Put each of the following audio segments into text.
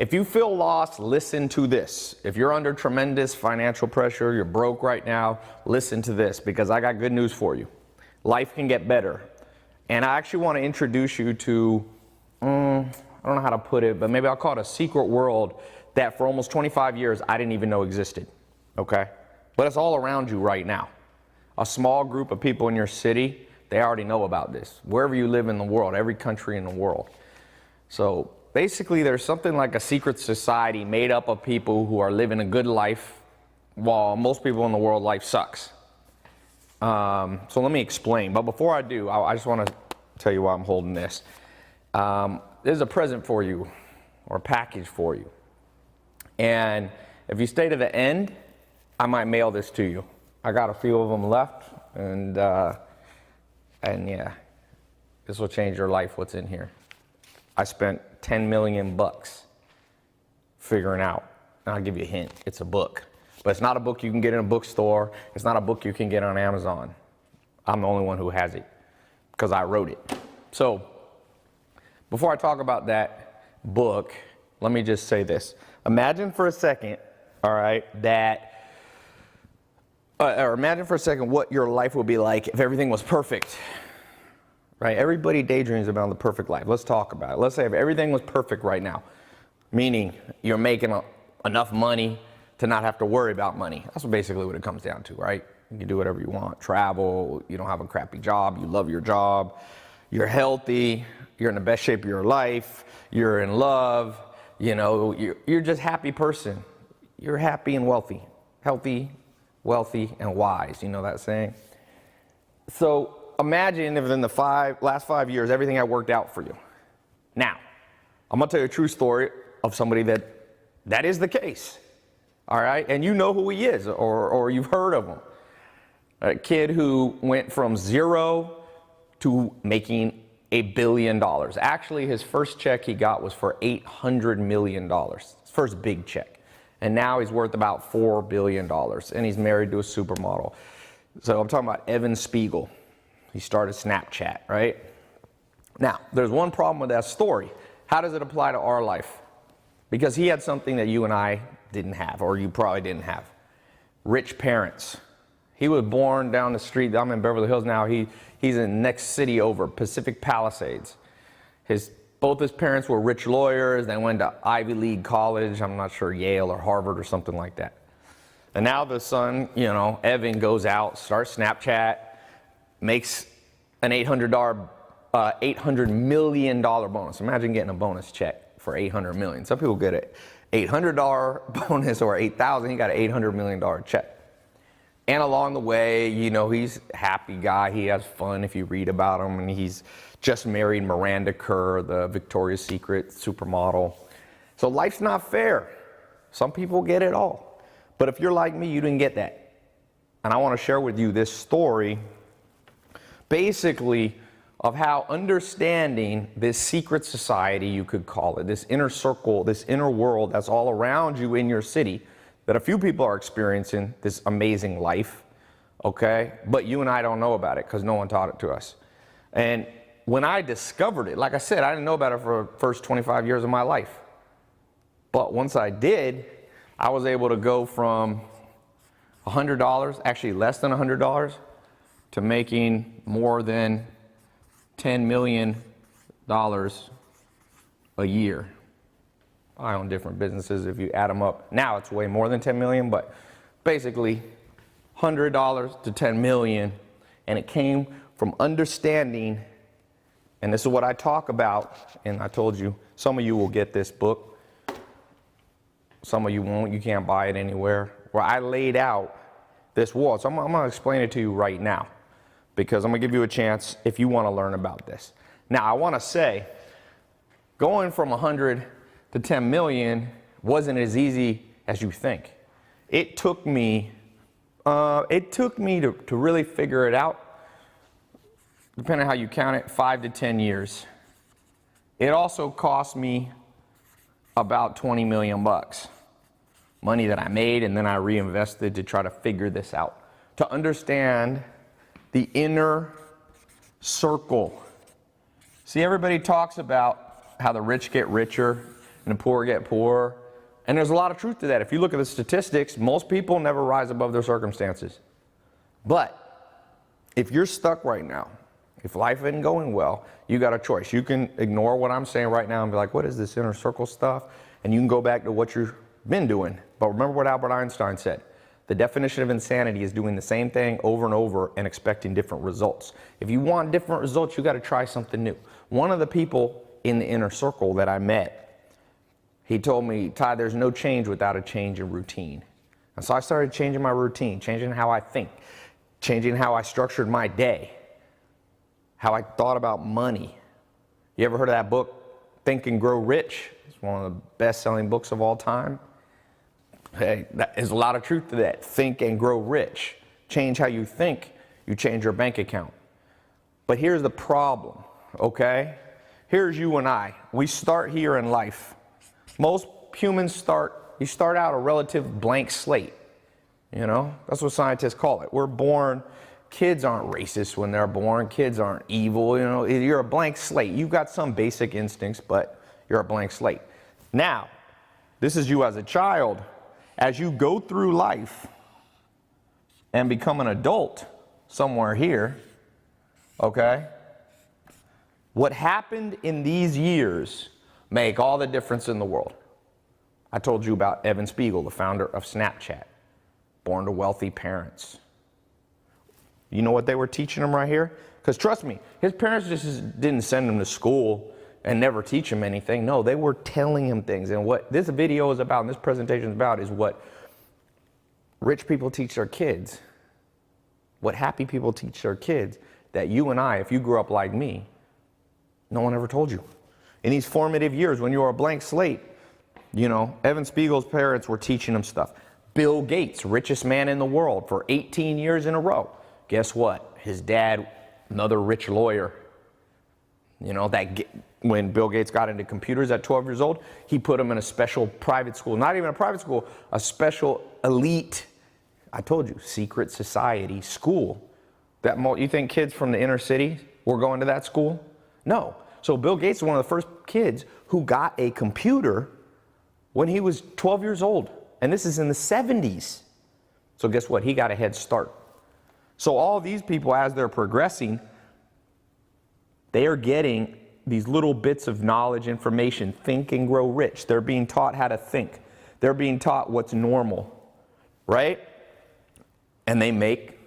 If you feel lost, listen to this. If you're under tremendous financial pressure, you're broke right now, listen to this, because I got good news for you. Life can get better. And I actually want to introduce you to, I don't know how to put it, but maybe I'll call it a secret world that for almost 25 years I didn't even know existed, okay? But it's all around you right now. A small group of people in your city, they already know about this. Wherever you live in the world, every country in the world. So basically there's something like a secret society made up of people who are living a good life while most people in the world, life sucks. So let me explain. But before I do, I just want to tell you why I'm holding this. There's a present for you, or a package for you. And if you stay to the end, I might mail this to you. I got a few of them left, and yeah, this will change your life, what's in here. I spent 10 million bucks figuring out, and I'll give you a hint, it's a book. But it's not a book you can get in a bookstore. It's not a book you can get on Amazon. I'm the only one who has it, because I wrote it. So, before I talk about that book, let me just say this. Imagine for a second, all right, or imagine for a second what your life would be like if everything was perfect, right? Everybody daydreams about the perfect life. Let's talk about it. Let's say if everything was perfect right now, meaning you're making enough money to not have to worry about money. That's basically what it comes down to, right? You can do whatever you want, travel, you don't have a crappy job, you love your job, you're healthy, you're in the best shape of your life, you're in love, you know, you're just a happy person. You're happy and wealthy. Healthy, wealthy, and wise. You know that saying? So imagine if in the last 5 years, everything had worked out for you. Now, I'm going to tell you a true story of somebody that is the case. All right? And you know who he is, or you've heard of him. A kid who went from zero to making $1 billion. Actually, his first check he got was for $800 million. His first big check. And now he's worth about $4 billion. And he's married to a supermodel. So I'm talking about Evan Spiegel. He started Snapchat, right? Now, there's one problem with that story. How does it apply to our life? Because he had something that you and I didn't have, or you probably didn't have. Rich parents. He was born down the street. I'm in Beverly Hills now. He's in the next city over, Pacific Palisades. Both his parents were rich lawyers. They went to Ivy League college. I'm not sure, Yale or Harvard or something like that. And now the son, you know, Evan goes out, starts Snapchat, makes an $800 million bonus. Imagine getting a bonus check for $800 million. Some people get an $800 bonus or $8,000. He got an $800 million check. And along the way, you know, he's a happy guy. He has fun if you read about him. And he's just married Miranda Kerr, the Victoria's Secret supermodel. So life's not fair. Some people get it all. But if you're like me, you didn't get that. And I want to share with you this story, basically, of how understanding this secret society, you could call it, this inner circle, this inner world that's all around you in your city, that a few people are experiencing this amazing life, okay? But you and I don't know about it because no one taught it to us. And when I discovered it, like I said, I didn't know about it for the first 25 years of my life. But once I did, I was able to go from $100, actually less than $100, to making more than $10 million a year. I own different businesses. If you add them up, now it's way more than 10 million, but basically $100 to 10 million. And it came from understanding, and this is what I talk about, and I told you, some of you will get this book. Some of you won't. You can't buy it anywhere. Where I laid out this wall. So I'm going to explain it to you right now, because I'm going to give you a chance if you want to learn about this. Now, I want to say, going from 100 to 10 million wasn't as easy as you think. It took me to really figure it out, depending on how you count it, 5 to 10 years. It also cost me about 20 million bucks. Money that I made and then I reinvested to try to figure this out. To understand the inner circle. See, everybody talks about how the rich get richer and the poor get poorer. And there's a lot of truth to that. If you look at the statistics, most people never rise above their circumstances. But if you're stuck right now, if life isn't going well, you got a choice. You can ignore what I'm saying right now and be like, what is this inner circle stuff? And you can go back to what you've been doing. But remember what Albert Einstein said. The definition of insanity is doing the same thing over and over and expecting different results. If you want different results, you got to try something new. One of the people in the inner circle that I met, he told me, Ty, there's no change without a change in routine. And so I started changing my routine, changing how I think, changing how I structured my day, how I thought about money. You ever heard of that book, Think and Grow Rich? It's one of the best-selling books of all time. Hey, there's a lot of truth to that. Think and grow rich. Change how you think, you change your bank account. But here's the problem, okay? Here's you and I. We start here in life. Most humans start out a relative blank slate. You know, that's what scientists call it. We're born, kids aren't racist when they're born, kids aren't evil, you know, you're a blank slate. You've got some basic instincts, but you're a blank slate. Now, this is you as a child. As you go through life and become an adult somewhere here, okay, what happened in these years make all the difference in the world. I told you about Evan Spiegel, the founder of Snapchat, born to wealthy parents. You know what they were teaching him right here? Because trust me, his parents just didn't send him to school and never teach him anything. No, they were telling him things. And what this video is about and this presentation is about is what rich people teach their kids, what happy people teach their kids, that you and I, if you grew up like me, no one ever told you. In these formative years, when you were a blank slate, you know, Evan Spiegel's parents were teaching him stuff. Bill Gates, richest man in the world for 18 years in a row. Guess what? His dad, another rich lawyer. You know, when Bill Gates got into computers at 12 years old, he put him in a special private school. Not even a private school, a special elite, I told you, secret society school. You think kids from the inner city were going to that school? No. So Bill Gates is one of the first kids who got a computer when he was 12 years old. And this is in the 70s. So guess what? He got a head start. So all these people, as they're progressing, they are getting these little bits of knowledge, information, think and grow rich. They're being taught how to think. They're being taught what's normal, right? And they make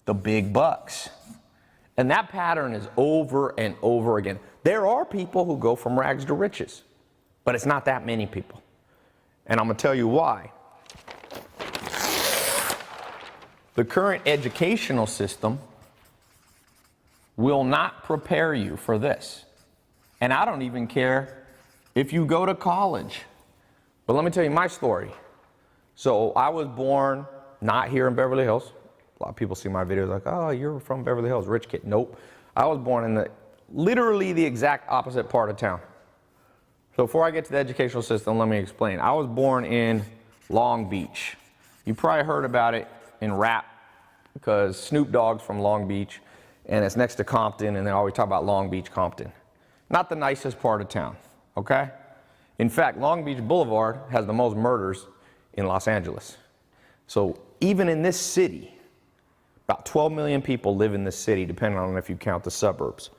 the big bucks. And that pattern is over and over again. There are people who go from rags to riches, but it's not that many people. And I'm going to tell you why. The current educational system will not prepare you for this. And I don't even care if you go to college. But let me tell you my story. So I was born not here in Beverly Hills. A lot of people see my videos like, oh, you're from Beverly Hills, rich kid. Nope. I was born in literally the exact opposite part of town. So before I get to the educational system, let me explain. I was born in Long Beach. You probably heard about it in rap because Snoop Dogg's from Long Beach and it's next to Compton, and they always talk about Long Beach, Compton. Not the nicest part of town, okay? In fact, Long Beach Boulevard has the most murders in Los Angeles. So even in this city, about 12 million people live in this city, depending on if you count the suburbs.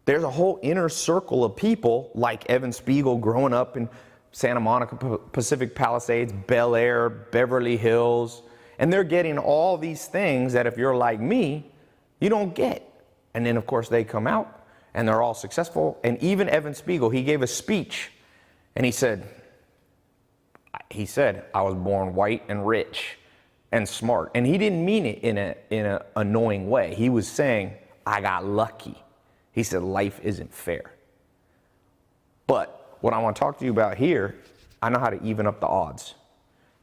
There's a whole inner circle of people like Evan Spiegel growing up in Santa Monica, Pacific Palisades, Bel Air, Beverly Hills, and they're getting all these things that if you're like me, you don't get. And then of course they come out and they're all successful. And even Evan Spiegel, he gave a speech and he said, I was born white and rich and smart. And he didn't mean it in an annoying way. He was saying, I got lucky. He said, life isn't fair. But what I want to talk to you about here, I know how to even up the odds.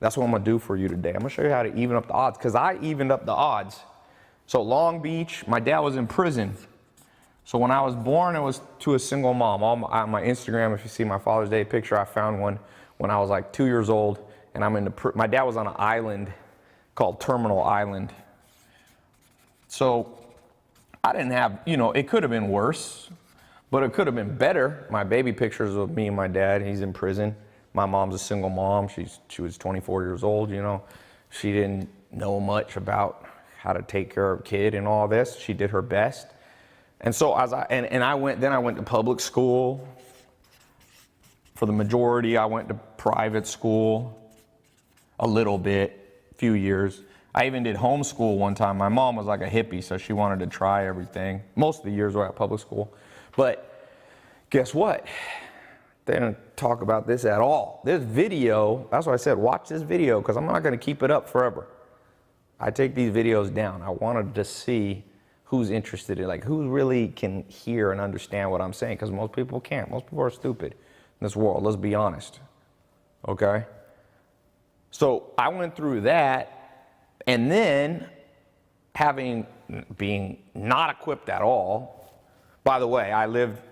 That's what I'm going to do for you today. I'm going to show you how to even up the odds because I evened up the odds. So Long Beach, my dad was in prison. So when I was born, it was to a single mom. On my Instagram, if you see my Father's Day picture, I found one when I was like 2 years old. And my dad was on an island called Terminal Island. So I didn't have, it could have been worse, But it could have been better. My baby pictures of me and my dad, he's in prison. My mom's a single mom. She was 24 years old, you know. She didn't know much about how to take care of a kid and all this. She did her best. And so I went to public school. For the majority, I went to private school a little bit, a few years. I even did homeschool one time. My mom was like a hippie, so she wanted to try everything. Most of the years were at public school. But guess what? They didn't talk about this at all. This video, that's why I said watch this video, because I'm not going to keep it up forever. I take these videos down. I wanted to see who's interested in, like, who really can hear and understand what I'm saying, because most people can't. Most people are stupid in this world, let's be honest. Okay? So I went through that. And then, being not equipped at all, by the way,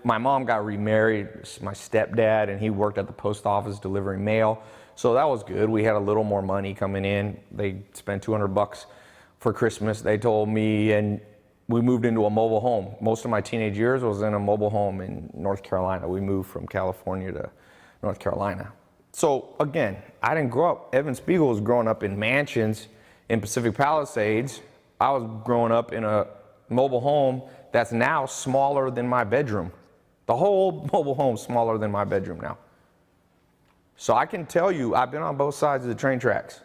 my mom got remarried, my stepdad, and he worked at the post office delivering mail. So that was good. We had a little more money coming in. They spent $200 for Christmas, they told me, and we moved into a mobile home. Most of my teenage years was in a mobile home in North Carolina. We moved from California to North Carolina. So again, I didn't grow up, Evan Spiegel was growing up in mansions in Pacific Palisades. I was growing up in a mobile home that's now smaller than my bedroom. The whole mobile home's smaller than my bedroom now. So I can tell you, I've been on both sides of the train tracks.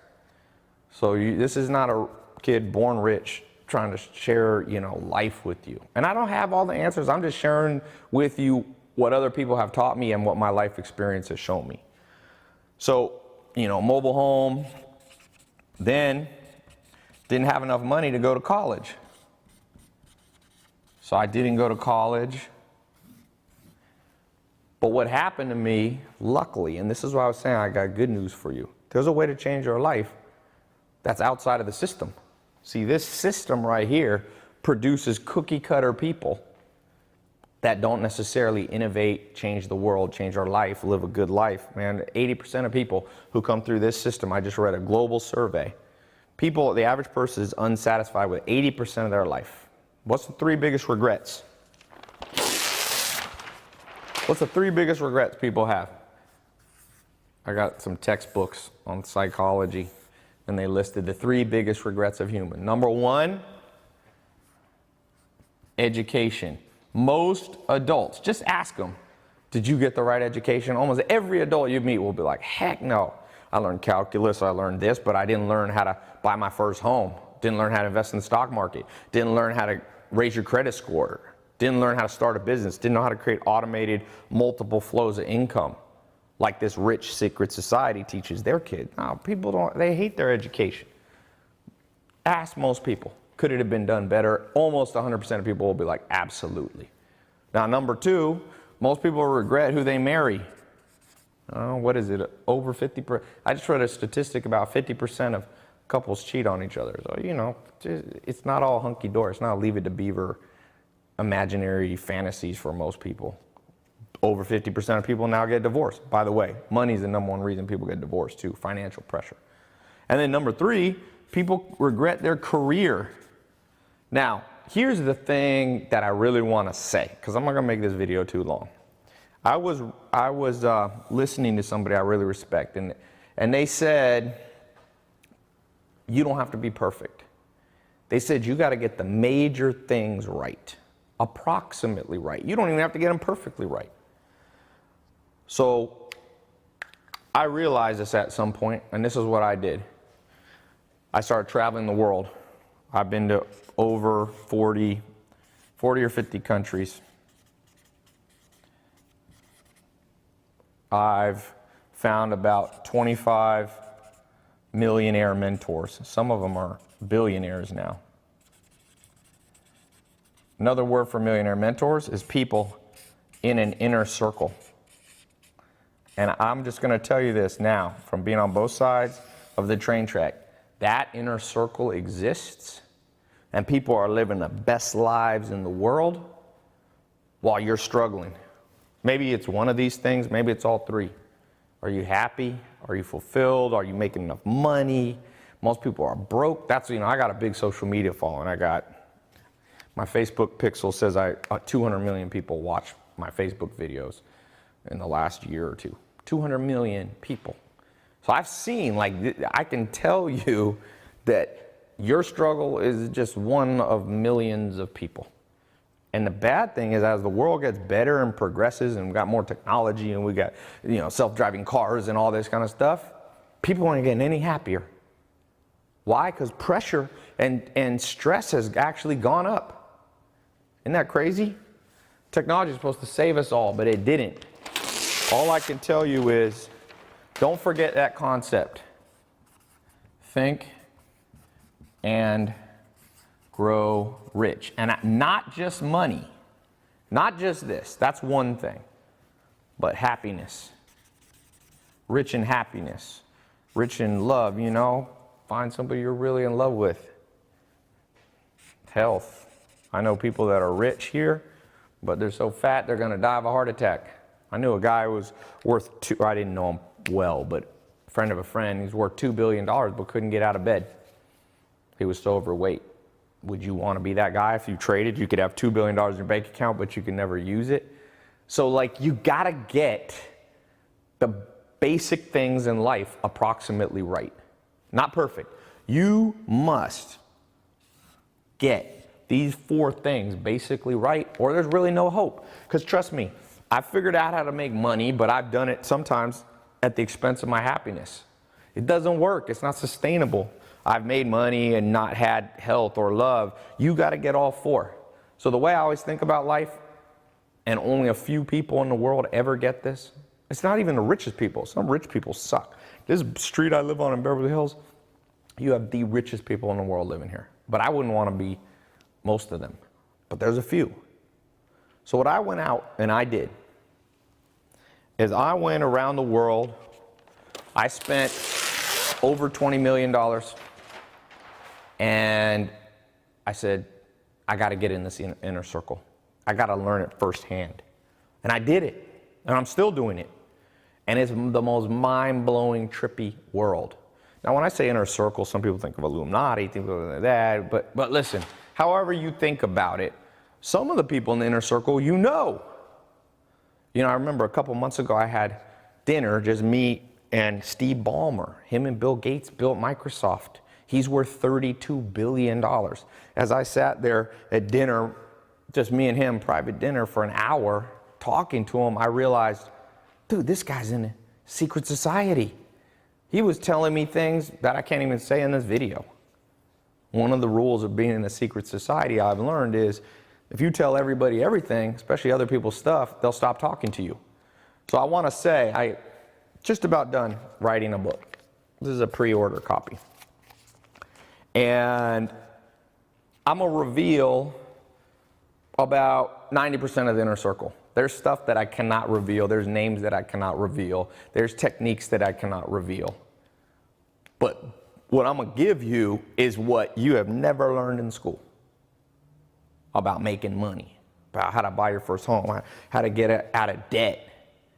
So this is not a kid born rich trying to share, life with you. And I don't have all the answers. I'm just sharing with you what other people have taught me and what my life experience has shown me. So, mobile home, then didn't have enough money to go to college. So I didn't go to college. But what happened to me, luckily, and this is why I was saying I got good news for you. There's a way to change your life that's outside of the system. See, this system right here produces cookie cutter people that don't necessarily innovate, change the world, change our life, live a good life. Man, 80% of people who come through this system, I just read a global survey. The average person is unsatisfied with 80% of their life. What's the 3 biggest regrets? What's the 3 biggest regrets people have? I got some textbooks on psychology, and they listed the 3 biggest regrets of human. Number 1, education. Most adults, just ask them, did you get the right education? Almost every adult you meet will be like, heck no. I learned calculus, I learned this, but I didn't learn how to buy my first home. Didn't learn how to invest in the stock market. Didn't learn how to raise your credit score. Didn't learn how to start a business. Didn't know how to create automated multiple flows of income like this rich secret society teaches their kids. No, they hate their education. Ask most people. Could it have been done better? Almost 100% of people will be like, absolutely. Now, number 2, most people regret who they marry. What is it? Over 50%. I just read a statistic about 50% of couples cheat on each other. So, it's not all hunky-dory. It's not Leave It to Beaver imaginary fantasies for most people. Over 50% of people now get divorced. By the way, money is the number 1 reason people get divorced too, financial pressure. And then number 3, people regret their career. Now, here's the thing that I really want to say, because I'm not going to make this video too long. I was listening to somebody I really respect, and they said, you don't have to be perfect. They said you got to get the major things right, approximately right. You don't even have to get them perfectly right. So I realized this at some point, and this is what I did. I started traveling the world. I've been to over 40 or 50 countries. I've found about 25 millionaire mentors. Some of them are billionaires now. Another word for millionaire mentors is people in an inner circle. And I'm just going to tell you this now, from being on both sides of the train track. That inner circle exists, and people are living the best lives in the world while you're struggling. Maybe it's one of these things, maybe it's all 3. Are you happy? Are you fulfilled? Are you making enough money? Most people are broke. I got a big social media following. My Facebook pixel says 200 million people watch my Facebook videos in the last year or two. 200 million people. So I've seen, like, I can tell you that your struggle is just one of millions of people. And the bad thing is, as the world gets better and progresses and we got more technology and we got, self-driving cars and all this kind of stuff, people aren't getting any happier. Why? Because pressure and stress has actually gone up. Isn't that crazy? Technology is supposed to save us all, but it didn't. All I can tell you is, don't forget that concept. Think and grow rich. And not just money, not just this, that's one thing, but happiness. Rich in happiness, rich in love, find somebody you're really in love with. Health. I know people that are rich here, but they're so fat they're gonna die of a heart attack. I knew a guy who was worth I didn't know him well, but a friend of a friend, he's worth $2 billion, but couldn't get out of bed. He was so overweight. Would you want to be that guy? If you traded, you could have $2 billion in your bank account, but you could never use it. So you gotta get the basic things in life approximately right. Not perfect. You must get these 4 things basically right, or there's really no hope. Because trust me, I figured out how to make money, but I've done it sometimes at the expense of my happiness. It doesn't work. It's not sustainable. I've made money and not had health or love. You got to get all 4. So the way I always think about life, and only a few people in the world ever get this, it's not even the richest people. Some rich people suck. This street I live on in Beverly Hills, you have the richest people in the world living here. But I wouldn't want to be most of them. But there's a few. So what I went out and I did is I went around the world. I spent over $20 million. And I said, I got to get in this inner circle. I got to learn it firsthand. And I did it. And I'm still doing it. And it's the most mind-blowing, trippy world. Now, when I say inner circle, some people think of Illuminati, think of that. But listen, however you think about it, some of the people in the inner circle, I remember a couple months ago, I had dinner, just me and Steve Ballmer. Him and Bill Gates built Microsoft. He's worth $32 billion. As I sat there at dinner, just me and him, private dinner for an hour, talking to him, I realized, dude, this guy's in a secret society. He was telling me things that I can't even say in this video. One of the rules of being in a secret society I've learned is, if you tell everybody everything, especially other people's stuff, they'll stop talking to you. So I want to say, I just about done writing a book. This is a pre-order copy. And I'm going to reveal about 90% of the inner circle. There's stuff that I cannot reveal. There's names that I cannot reveal. There's techniques that I cannot reveal. But what I'm going to give you is what you have never learned in school about making money, about how to buy your first home, how to get out of debt,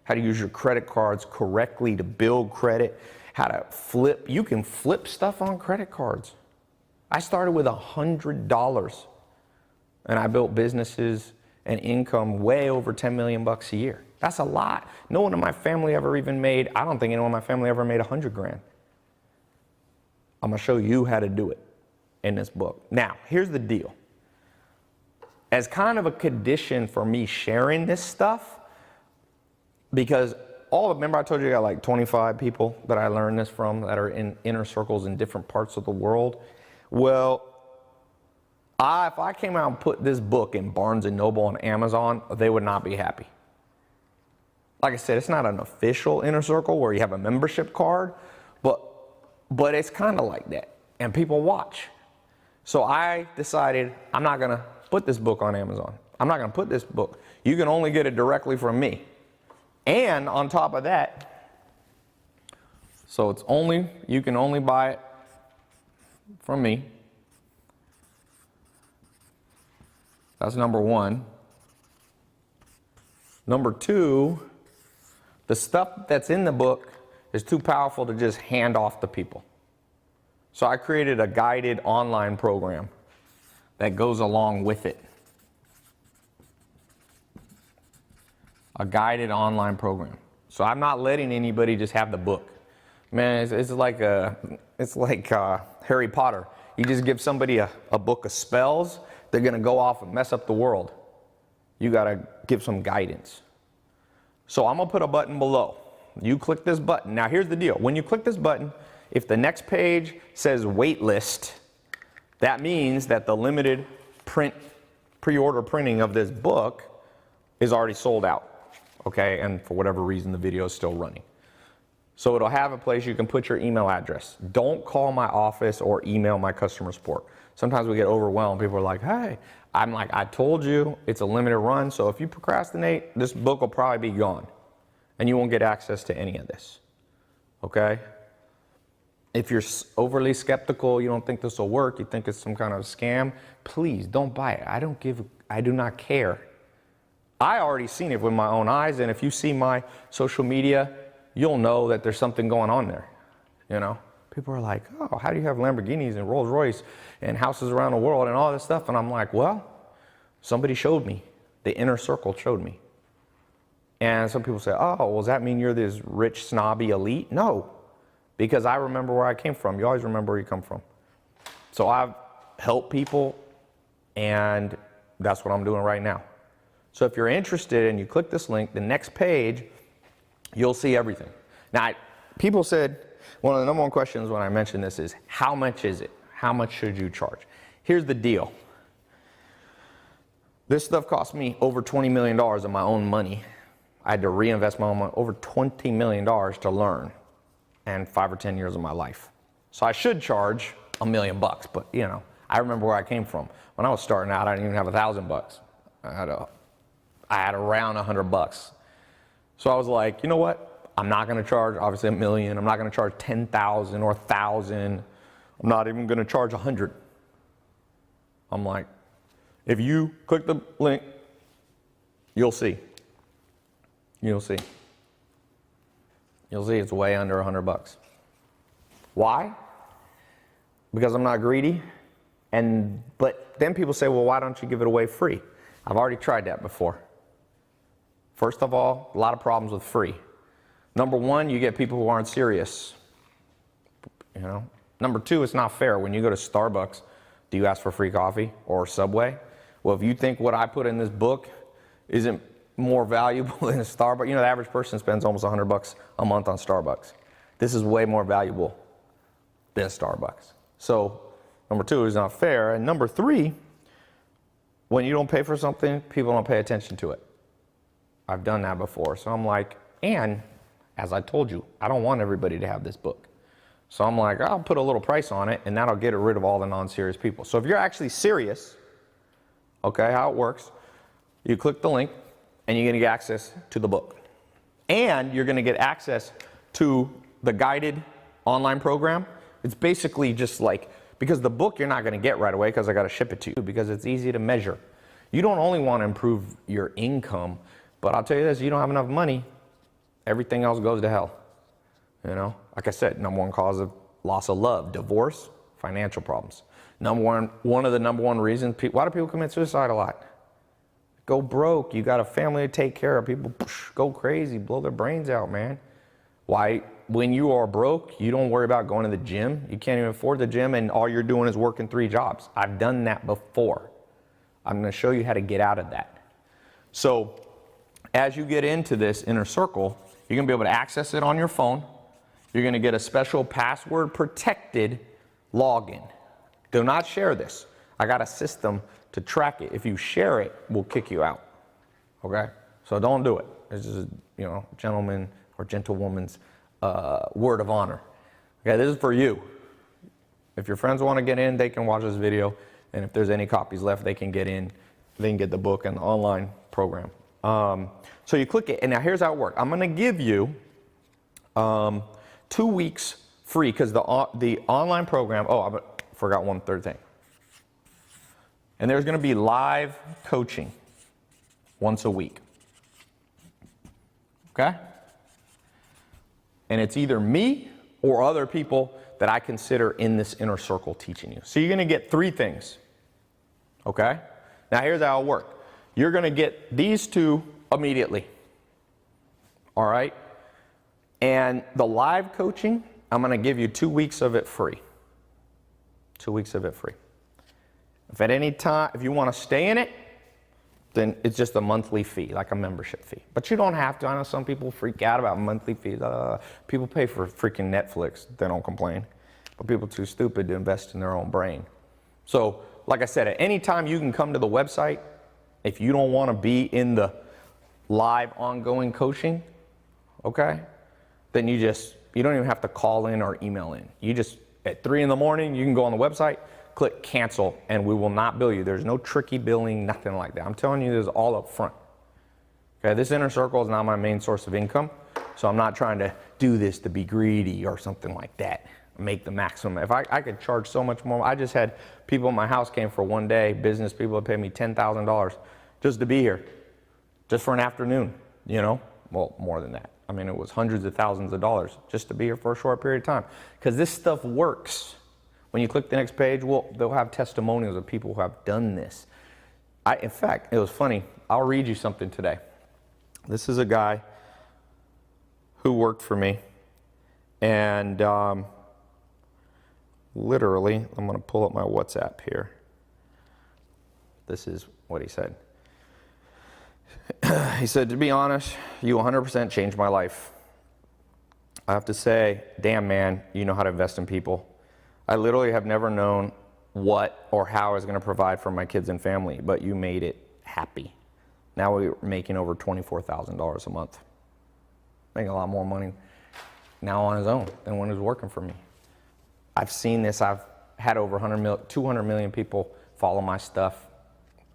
how to use your credit cards correctly to build credit, how to flip. You can flip stuff on credit cards. I started with $100 and I built businesses and income way over 10 million bucks a year. That's a lot. No one in my family ever even made, I don't think anyone in my family ever made 100 grand. I'm gonna show you how to do it in this book. Now, here's the deal. As kind of a condition for me sharing this stuff, because remember I told you I got like 25 people that I learned this from that are in inner circles in different parts of the world. Well, if I came out and put this book in Barnes & Noble and Amazon, they would not be happy. Like I said, it's not an official inner circle where you have a membership card, but it's kind of like that. And people watch. So I decided I'm not going to put this book on Amazon. I'm not going to put this book. You can only get it directly from me. And on top of that, so you can only buy it from me. That's number one. Number two, the stuff that's in the book is too powerful to just hand off to people. So I created a guided online program that goes along with it. a guided online program. So I'm not letting anybody just have the book. Man, it's like Harry Potter. You just give somebody a book of spells, they're gonna go off and mess up the world. You gotta give some guidance. So I'm gonna put a button below. You click this button. Now here's the deal. When you click this button, if the next page says wait list, that means that the limited pre-order printing of this book is already sold out, okay? And for whatever reason, the video is still running. So it'll have a place you can put your email address. Don't call my office or email my customer support. Sometimes we get overwhelmed. People are like, hey, I'm like, I told you it's a limited run, so if you procrastinate, this book will probably be gone and you won't get access to any of this, okay? If you're overly skeptical, you don't think this will work, you think it's some kind of scam, please don't buy it. I do not care. I already seen it with my own eyes, and if you see my social media, you'll know that there's something going on there, you know? People are like, oh, how do you have Lamborghinis and Rolls Royce and houses around the world and all this stuff? And I'm like, well, somebody showed me. The inner circle showed me. And some people say, oh, well, does that mean you're this rich, snobby elite? No, because I remember where I came from. You always remember where you come from. So I've helped people, and that's what I'm doing right now. So if you're interested and you click this link, the next page, you'll see everything. Now, people said, one of the number one questions when I mention this is, how much is it? How much should you charge? Here's the deal. This stuff cost me over $20 million of my own money. I had to reinvest my own money, over $20 million to learn, and 5 or 10 years of my life. So I should charge $1 million, but you know, I remember where I came from. When I was starting out, I didn't even have $1,000. I had around $100. So I was like, you know what? I'm not gonna charge, obviously, $1 million. I'm not gonna charge 10,000 or 1,000. I'm not even gonna charge 100. I'm like, if you click the link, you'll see. You'll see. You'll see it's way under $100. Why? Because I'm not greedy. But then people say, well, why don't you give it away free? I've already tried that before. First of all, a lot of problems with free. Number one, you get people who aren't serious. You know. Number two, it's not fair. When you go to Starbucks, do you ask for free coffee or Subway? Well, if you think what I put in this book isn't more valuable than a Starbucks, you know, the average person spends almost $100 a month on Starbucks. This is way more valuable than Starbucks. So, number two, is not fair. And number three, when you don't pay for something, people don't pay attention to it. I've done that before. So I'm like, and as I told you, I don't want everybody to have this book. So I'm like, I'll put a little price on it, and that'll get rid of all the non-serious people. So if you're actually serious, okay, how it works, you click the link, and you're gonna get access to the book. And you're gonna get access to the guided online program. It's basically just like, because the book you're not gonna get right away because I gotta ship it to you because it's easy to measure. You don't only wanna improve your income, but I'll tell you this, you don't have enough money, everything else goes to hell. You know, like I said, number one cause of loss of love, divorce, financial problems. One of the number one reasons, why do people commit suicide a lot? Go broke, you got a family to take care of, people go crazy, blow their brains out, man. Why? When you are broke, you don't worry about going to the gym. You can't even afford the gym, and all you're doing is working 3 jobs. I've done that before. I'm gonna show you how to get out of that. So, as you get into this inner circle, you're gonna be able to access it on your phone. You're gonna get a special password protected login. Do not share this. I got a system to track it. If you share it, we'll kick you out, okay? So don't do it. This is, you know, gentleman or gentlewoman's word of honor. Okay, this is for you. If your friends wanna get in, they can watch this video, and if there's any copies left, they can get in. They can get the book and the online program. So you click it, and now here's how it works. I'm gonna give you 2 weeks free, because the online program, I forgot one third thing. And there's gonna be live coaching once a week, okay? And it's either me or other people that I consider in this inner circle teaching you. So you're gonna get 3 things, okay? Now here's how it'll work. You're gonna get these 2 immediately, all right? And the live coaching, I'm going to give you 2 weeks of it free. 2 weeks of it free. If at any time, if you want to stay in it, then it's just a monthly fee, like a membership fee. But you don't have to. I know some people freak out about monthly fees. People pay for freaking Netflix. They don't complain. But people are too stupid to invest in their own brain. So, like I said, at any time you can come to the website. If you don't want to be in the live ongoing coaching, okay, then you don't even have to call in or email in. You just, at 3 in the morning, you can go on the website, click cancel, and we will not bill you. There's no tricky billing, nothing like that. I'm telling you, this is all up front. Okay, this inner circle is not my main source of income, so I'm not trying to do this to be greedy or something like that. Make the maximum. If I could charge so much more. I just had people in my house came for one day, business people that paid me $10,000 just to be here, just for an afternoon, you know? Well, more than that. I mean, it was hundreds of thousands of dollars just to be here for a short period of time. Because this stuff works. When you click the next page, they'll have testimonials of people who have done this. In fact, it was funny. I'll read you something today. This is a guy who worked for me. And literally, I'm going to pull up my WhatsApp here. This is what he said. He said, to be honest, you 100% changed my life. I have to say, damn man, you know how to invest in people. I literally have never known what or how I was going to provide for my kids and family, but you made it happy. Now we're making over $24,000 a month. Making a lot more money now on his own than when he was working for me. I've seen this. I've had over 200 million people follow my stuff.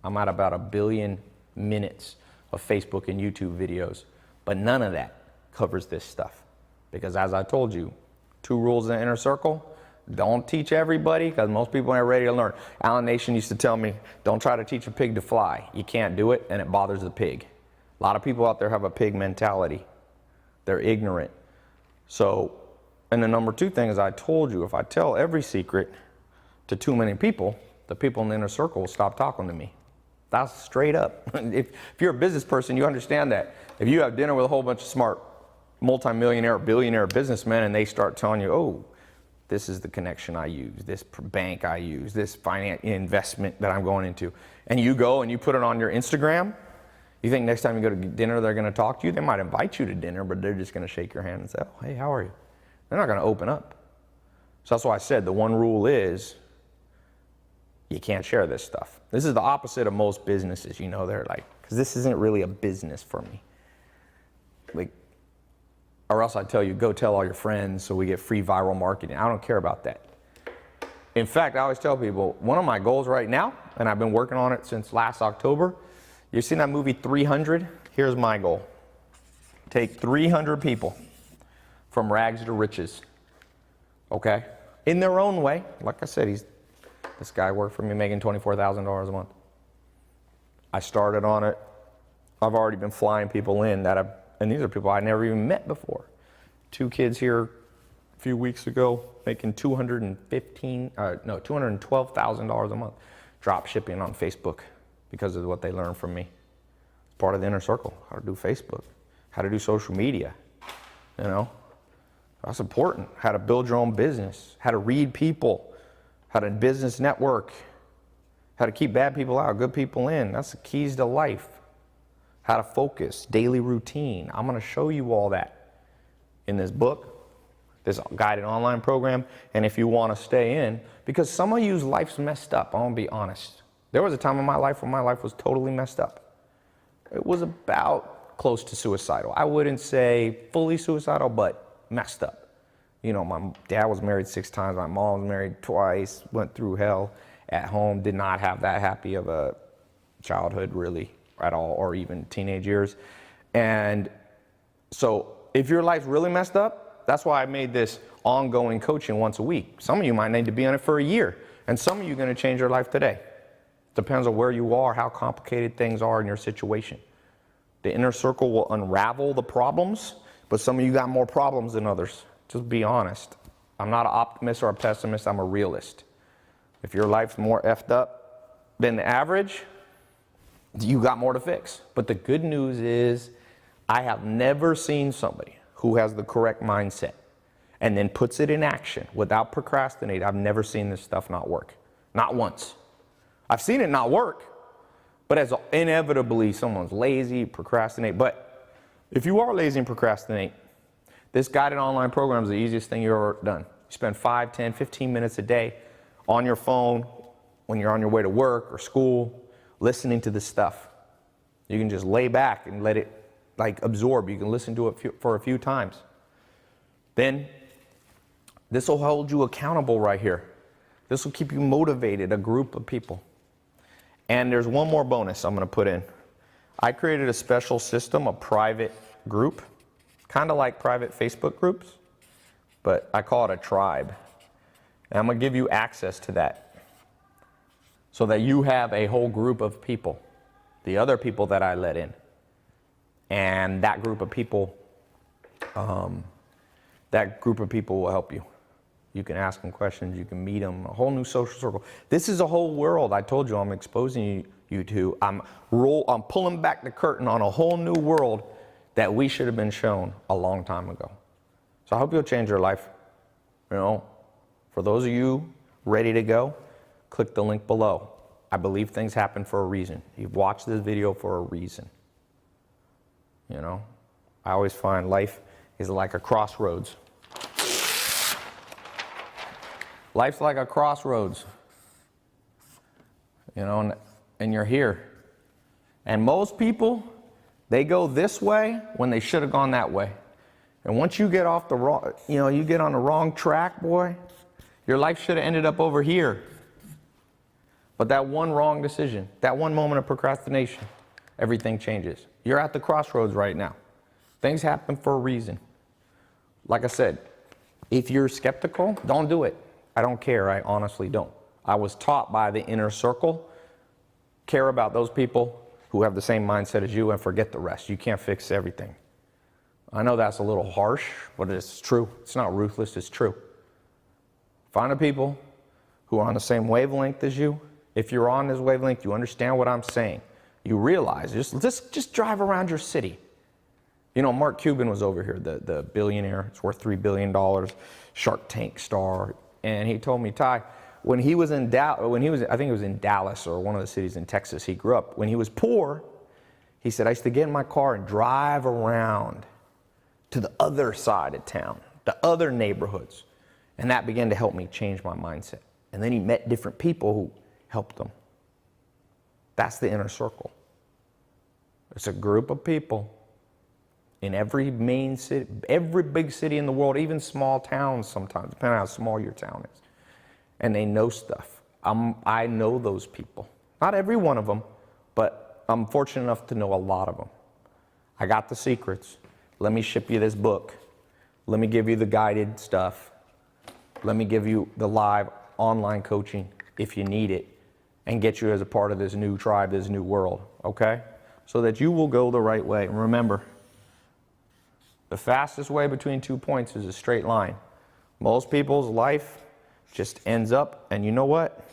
I'm at about 1 billion minutes of Facebook and YouTube videos, but none of that covers this stuff. Because as I told you, 2 rules in the inner circle: don't teach everybody, because most people aren't ready to learn. Alan Nation used to tell me, don't try to teach a pig to fly. You can't do it, and it bothers the pig. A lot of people out there have a pig mentality. They're ignorant. So, and the number 2 thing is, I told you, if I tell every secret to too many people, the people in the inner circle will stop talking to me. That's straight up. If you're a business person, you understand that. If you have dinner with a whole bunch of smart multimillionaire, billionaire businessmen, and they start telling you, oh, this is the connection I use, this bank I use, this finance investment that I'm going into, and you go and you put it on your Instagram, you think next time you go to dinner they're going to talk to you? They might invite you to dinner, but they're just going to shake your hand and say, oh, hey, how are you? They're not going to open up. So that's why I said the one rule is you can't share this stuff. This is the opposite of most businesses, you know. They're like, because this isn't really a business for me. Like, or else I'd tell you, go tell all your friends so we get free viral marketing. I don't care about that. In fact, I always tell people, one of my goals right now, and I've been working on it since last October, you've seen that movie 300? Here's my goal. Take 300 people from rags to riches, okay? In their own way. Like I said, this guy worked for me making $24,000 a month. I started on it. I've already been flying people in and these are people I never even met before. 2 kids here a few weeks ago making $212,000 a month drop shipping on Facebook because of what they learned from me. It's part of the inner circle, how to do Facebook, how to do social media, you know. That's important. How to build your own business, how to read people, how to business network, how to keep bad people out, good people in. That's the keys to life. How to focus, daily routine. I'm going to show you all that in this book, this guided online program, and if you want to stay in, because some of you's life's messed up. I'm going to be honest. There was a time in my life when my life was totally messed up. It was about close to suicidal. I wouldn't say fully suicidal, but messed up. You know, my dad was married 6 times, my mom was married twice, went through hell at home, did not have that happy of a childhood really at all, or even teenage years. And so if your life's really messed up, that's why I made this ongoing coaching once a week. Some of you might need to be on it for a year, and some of you are going to change your life today. Depends on where you are, how complicated things are in your situation. The inner circle will unravel the problems, but some of you got more problems than others. Just be honest. I'm not an optimist or a pessimist, I'm a realist. If your life's more effed up than the average, you got more to fix. But the good news is I have never seen somebody who has the correct mindset and then puts it in action without procrastinating. I've never seen this stuff not work. Not once. I've seen it not work, but as inevitably someone's lazy, procrastinate. But if you are lazy and procrastinate, this guided online program is the easiest thing you've ever done. You spend 5, 10, 15 minutes a day on your phone when you're on your way to work or school, listening to this stuff. You can just lay back and let it absorb. You can listen to it for a few times. Then this will hold you accountable right here. This will keep you motivated, a group of people. And there's one more bonus I'm going to put in. I created a special system, a private group, kind of like private Facebook groups, but I call it a tribe. And I'm going to give you access to that so that you have a whole group of people, the other people that I let in. And that group of people will help you. You can ask them questions, you can meet them, a whole new social circle. This is a whole world I told you I'm exposing you to. I'm pulling back the curtain on a whole new world that we should have been shown a long time ago. So I hope you'll change your life. You know, for those of you ready to go, click the link below. I believe things happen for a reason. You've watched this video for a reason. You know, I always find life is like a crossroads. Life's like a crossroads, you know, and you're here. And most people, they go this way when they should have gone that way. And once you get off the wrong, you get on the wrong track, boy, your life should have ended up over here. But that one wrong decision, that one moment of procrastination, everything changes. You're at the crossroads right now. Things happen for a reason. Like I said, if you're skeptical, don't do it. I don't care. I honestly don't. I was taught by the inner circle, care about those people who have the same mindset as you and forget the rest. You can't fix everything. I know that's a little harsh, but it's true. It's not ruthless, it's true. Find the people who are on the same wavelength as you. If you're on this wavelength, you understand what I'm saying. You realize, just drive around your city. You know, Mark Cuban was over here, the billionaire. It's worth $3 billion, Shark Tank star. And he told me, Ty, when he was in I think it was in Dallas or one of the cities in Texas he grew up, when he was poor, he said, I used to get in my car and drive around to the other side of town, the other neighborhoods. And that began to help me change my mindset. And then he met different people who helped him. That's the inner circle. It's a group of people in every main city, every big city in the world, even small towns sometimes, depending on how small your town is. And they know stuff. I know those people. Not every one of them, but I'm fortunate enough to know a lot of them. I got the secrets. Let me ship you this book. Let me give you the guided stuff. Let me give you the live online coaching if you need it, and get you as a part of this new tribe, this new world, okay? So that you will go the right way. And remember, the fastest way between 2 points is a straight line. Most people's life just ends up, and you know what?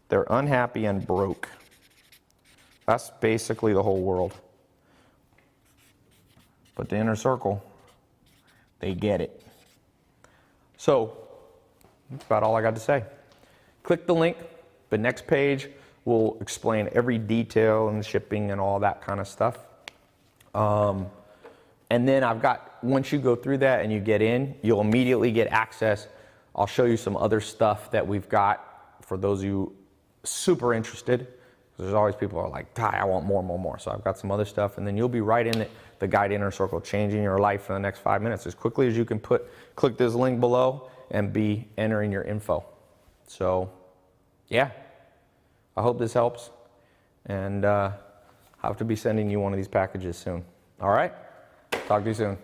They're unhappy and broke. That's basically the whole world. But the inner circle, they get it. So, that's about all I got to say. Click the link. The next page will explain every detail and shipping and all that kind of stuff. And then once you go through that and you get in, you'll immediately get access. I'll show you some other stuff that we've got for those of you super interested. There's always people who are like, Ty, I want more. So I've got some other stuff, and then you'll be right in the Guide Inner Circle, changing your life for the next 5 minutes as quickly as you can. Click this link below and be entering your info. So, yeah, I hope this helps, and I'll have to be sending you one of these packages soon. All right? Talk to you soon.